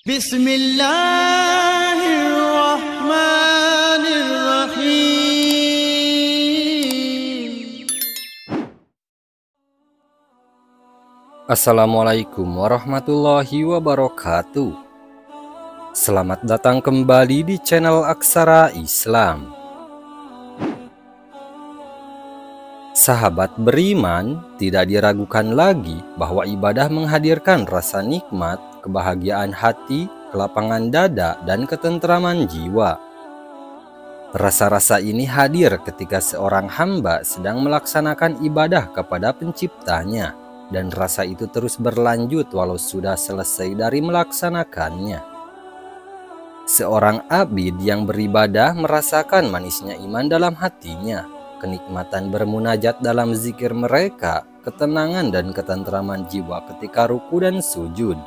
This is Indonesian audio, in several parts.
Bismillahirrahmanirrahim. Assalamualaikum warahmatullahi wabarakatuh. Selamat datang kembali di channel Aksara Islam. Sahabat beriman, tidak diragukan lagi bahwa ibadah menghadirkan rasa nikmat, kebahagiaan hati, kelapangan dada, dan ketentraman jiwa. Rasa-rasa ini hadir ketika seorang hamba sedang melaksanakan ibadah kepada penciptanya, dan rasa itu terus berlanjut walau sudah selesai dari melaksanakannya. Seorang abid yang beribadah merasakan manisnya iman dalam hatinya, kenikmatan bermunajat dalam zikir mereka, ketenangan dan ketentraman jiwa ketika ruku dan sujud.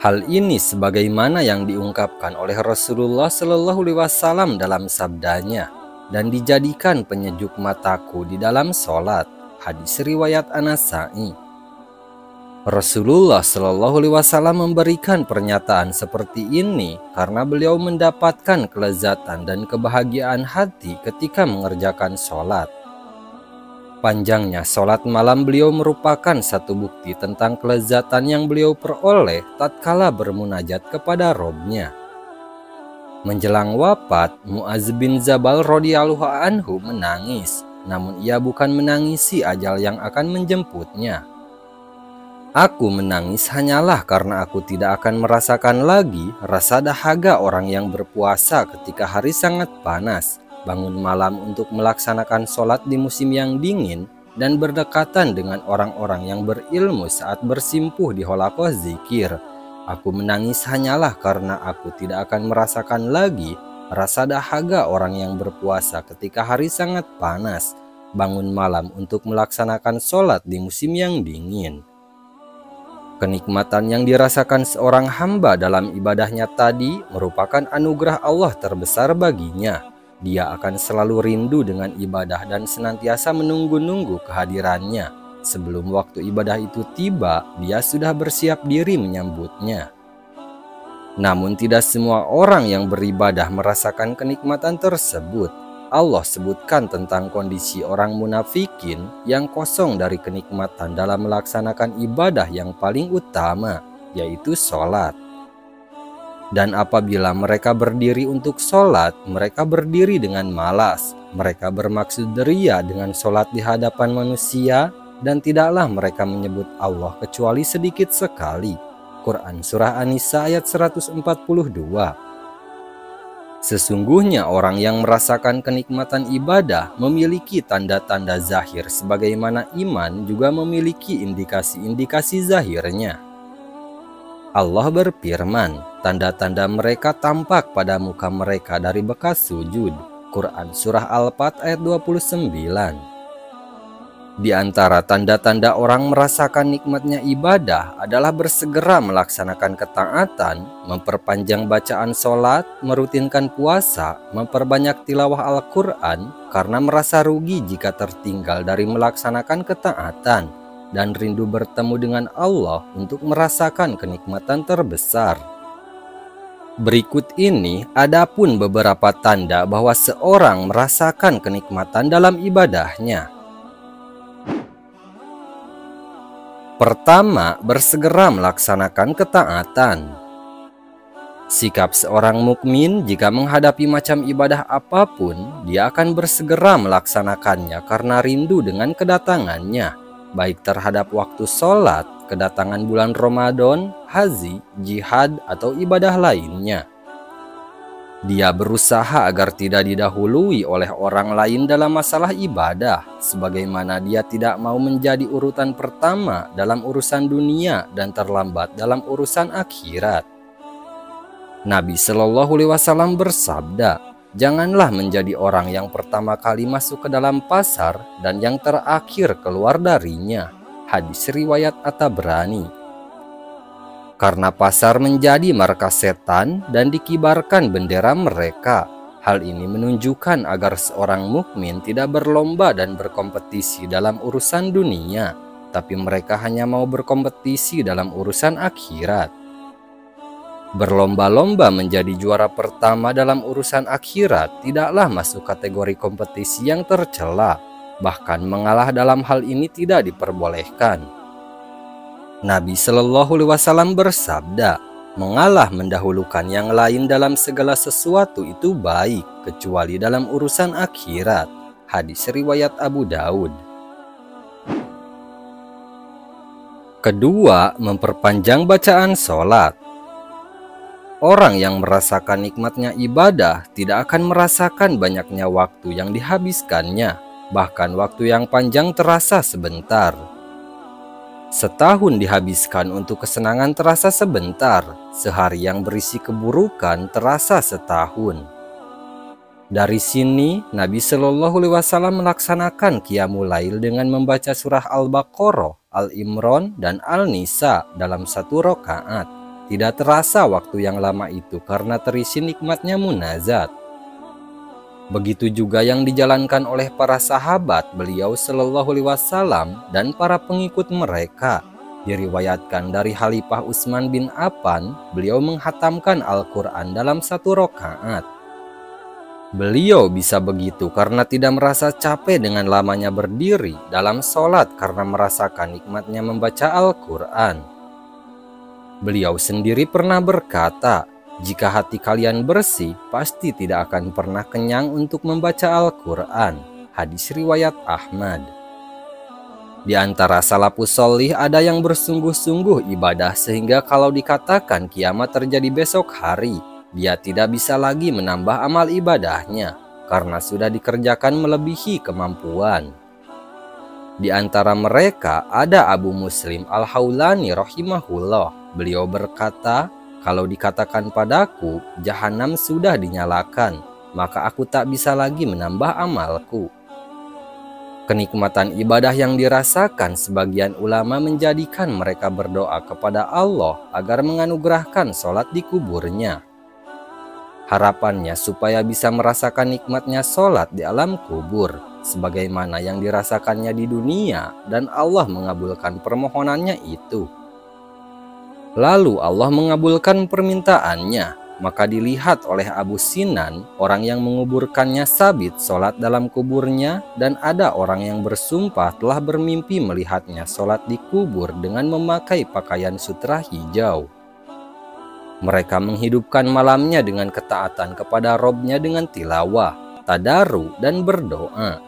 Hal ini sebagaimana yang diungkapkan oleh Rasulullah Shallallahu Alaihi Wasallam dalam sabdanya, dan dijadikan penyejuk mataku di dalam sholat. Hadis riwayat An-Nasa'i. Rasulullah Shallallahu Alaihi Wasallam memberikan pernyataan seperti ini karena beliau mendapatkan kelezatan dan kebahagiaan hati ketika mengerjakan sholat. Panjangnya sholat malam beliau merupakan satu bukti tentang kelezatan yang beliau peroleh tatkala bermunajat kepada Robnya. Menjelang wafat, Mu'adz bin Jabal radhiyallahu anhu menangis. Namun ia bukan menangisi ajal yang akan menjemputnya. Aku menangis hanyalah karena aku tidak akan merasakan lagi rasa dahaga orang yang berpuasa ketika hari sangat panas, bangun malam untuk melaksanakan sholat di musim yang dingin, dan berdekatan dengan orang-orang yang berilmu saat bersimpuh di halakoh zikir. Aku menangis hanyalah karena aku tidak akan merasakan lagi rasa dahaga orang yang berpuasa ketika hari sangat panas, bangun malam untuk melaksanakan sholat di musim yang dingin. Kenikmatan yang dirasakan seorang hamba dalam ibadahnya tadi merupakan anugerah Allah terbesar baginya. Dia akan selalu rindu dengan ibadah dan senantiasa menunggu-nunggu kehadirannya. Sebelum waktu ibadah itu tiba, dia sudah bersiap diri menyambutnya. Namun tidak semua orang yang beribadah merasakan kenikmatan tersebut. Allah sebutkan tentang kondisi orang munafikin yang kosong dari kenikmatan dalam melaksanakan ibadah yang paling utama, yaitu sholat. Dan apabila mereka berdiri untuk sholat, mereka berdiri dengan malas. Mereka bermaksud ria dengan sholat di hadapan manusia, dan tidaklah mereka menyebut Allah kecuali sedikit sekali. Quran Surah An-Nisa ayat 142. Sesungguhnya orang yang merasakan kenikmatan ibadah memiliki tanda-tanda zahir sebagaimana iman juga memiliki indikasi-indikasi zahirnya. Allah berfirman, tanda-tanda mereka tampak pada muka mereka dari bekas sujud. Quran Surah Al-Fat ayat 29. Di antara tanda-tanda orang merasakan nikmatnya ibadah adalah bersegera melaksanakan ketaatan, memperpanjang bacaan sholat, merutinkan puasa, memperbanyak tilawah Al-Quran karena merasa rugi jika tertinggal dari melaksanakan ketaatan, dan rindu bertemu dengan Allah untuk merasakan kenikmatan terbesar. Berikut ini adapun beberapa tanda bahwa seorang merasakan kenikmatan dalam ibadahnya. Pertama, bersegera melaksanakan ketaatan. Sikap seorang mukmin jika menghadapi macam ibadah apapun, dia akan bersegera melaksanakannya karena rindu dengan kedatangannya, baik terhadap waktu sholat, kedatangan bulan Ramadan, haji, jihad, atau ibadah lainnya. Dia berusaha agar tidak didahului oleh orang lain dalam masalah ibadah, sebagaimana dia tidak mau menjadi urutan pertama dalam urusan dunia dan terlambat dalam urusan akhirat. Nabi Shallallahu Alaihi Wasallam bersabda, janganlah menjadi orang yang pertama kali masuk ke dalam pasar dan yang terakhir keluar darinya. Hadis riwayat At-Tabrani. Karena pasar menjadi markas setan dan dikibarkan bendera mereka. Hal ini menunjukkan agar seorang mukmin tidak berlomba dan berkompetisi dalam urusan dunia, tapi mereka hanya mau berkompetisi dalam urusan akhirat. Berlomba-lomba menjadi juara pertama dalam urusan akhirat tidaklah masuk kategori kompetisi yang tercela, bahkan mengalah dalam hal ini tidak diperbolehkan. Nabi Shallallahu Alaihi Wasallam bersabda, mengalah mendahulukan yang lain dalam segala sesuatu itu baik, kecuali dalam urusan akhirat. Hadis riwayat Abu Daud. Kedua, memperpanjang bacaan sholat. Orang yang merasakan nikmatnya ibadah tidak akan merasakan banyaknya waktu yang dihabiskannya, bahkan waktu yang panjang terasa sebentar. Setahun dihabiskan untuk kesenangan terasa sebentar, sehari yang berisi keburukan terasa setahun. Dari sini, Nabi Shallallahu Alaihi Wasallam melaksanakan Qiyamul Lail dengan membaca surah Al-Baqarah, Al-Imran, dan Al-Nisa dalam satu rakaat. Tidak terasa waktu yang lama itu karena terisi nikmatnya munazat. Begitu juga yang dijalankan oleh para sahabat beliau Shallallahu Alaihi Wasallam dan para pengikut mereka. Diriwayatkan dari Khalifah Utsman bin Affan, beliau menghatamkan Al-Quran dalam satu rakaat. Beliau bisa begitu karena tidak merasa capek dengan lamanya berdiri dalam sholat karena merasakan nikmatnya membaca Al-Quran. Beliau sendiri pernah berkata, jika hati kalian bersih, pasti tidak akan pernah kenyang untuk membaca Al-Quran. Hadis riwayat Ahmad. Di antara salafus sholih ada yang bersungguh-sungguh ibadah sehingga kalau dikatakan kiamat terjadi besok hari, dia tidak bisa lagi menambah amal ibadahnya karena sudah dikerjakan melebihi kemampuan. Di antara mereka ada Abu Muslim Al-Haulani rahimahullah. Beliau berkata, kalau dikatakan padaku, jahanam sudah dinyalakan, maka aku tak bisa lagi menambah amalku. Kenikmatan ibadah yang dirasakan sebagian ulama menjadikan mereka berdoa kepada Allah agar menganugerahkan sholat di kuburnya. Harapannya supaya bisa merasakan nikmatnya sholat di alam kubur, sebagaimana yang dirasakannya di dunia, dan Allah mengabulkan permohonannya itu. Lalu Allah mengabulkan permintaannya, maka dilihat oleh Abu Sinan, orang yang menguburkannya sabit sholat dalam kuburnya, dan ada orang yang bersumpah telah bermimpi melihatnya sholat di kubur dengan memakai pakaian sutra hijau. Mereka menghidupkan malamnya dengan ketaatan kepada Robnya dengan tilawah, tadaru, dan berdoa.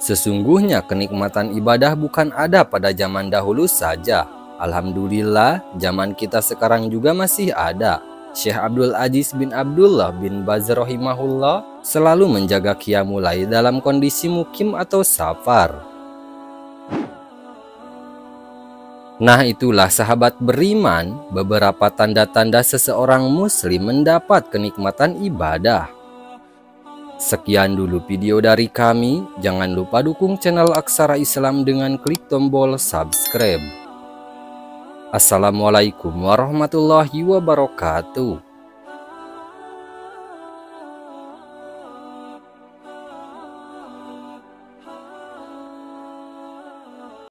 Sesungguhnya kenikmatan ibadah bukan ada pada zaman dahulu saja. Alhamdulillah, zaman kita sekarang juga masih ada. Syekh Abdul Aziz bin Abdullah bin Baz rahimahullah selalu menjaga Qiyamul Lail dalam kondisi mukim atau safar. Nah, itulah sahabat beriman, beberapa tanda-tanda seseorang muslim mendapat kenikmatan ibadah. Sekian dulu video dari kami. Jangan lupa dukung channel Aksara Islam dengan klik tombol subscribe. Assalamualaikum warahmatullahi wabarakatuh.